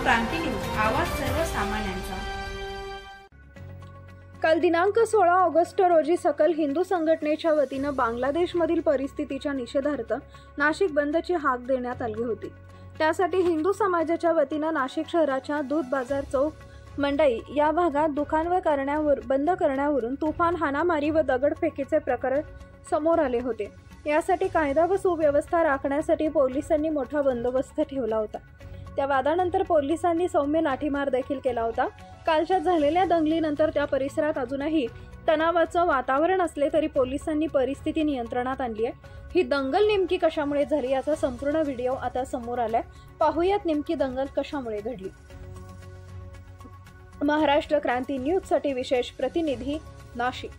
क्रांती news, आवाज सर्वसामान्यांचा। काल दिनांक 16 ऑगस्ट रोजी सकल हिंदू संघटनेच्या वतीने बांगलादेशमधील परिस्थितीच्या निषेधार्थ नाशिक बंदची हाक देण्यात आली होती। त्यासाठी हिंदू समाजाच्या वतीने नाशिक शहराच्या दूध बाजार चौक मंडई या भागात दुकान बंद करण्यावरून तुफान हाणामारी व दगडफेकीचे प्रकार समोर आले होते। यासाठी कायदा व सुव्यवस्था राखण्यासाठी पोलिसांनी मोठा बंदोबस्त ठेवला होता। त्या वादानंतर पोलिसांनी सौम्य लाठीमार देखील केला होता। कालच्या झालेल्या दंगलीनंतर त्या परिसरात अजूनही तणावाचं वातावरण असले तरी पोलिसांनी परिस्थिती नियंत्रणात आणली आहे। ही दंगल नेमकी कशामुळे झाली याचा संपूर्ण व्हिडिओ आता समोर आलाय। पाहूयात नेमकी दंगल कशामुळे घडली। महाराष्ट्र क्रांती न्यूज साठी विशेष प्रतिनिधी नाशिक।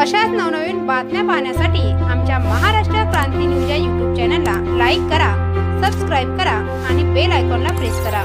अशाच नवनवीन बातम्या पाहण्यासाठी आमच्या महाराष्ट्र क्रांती न्यूज या YouTube चॅनलला लाईक करा, सबस्क्राईब करा आणि बेल आयकॉनला प्रेस करा।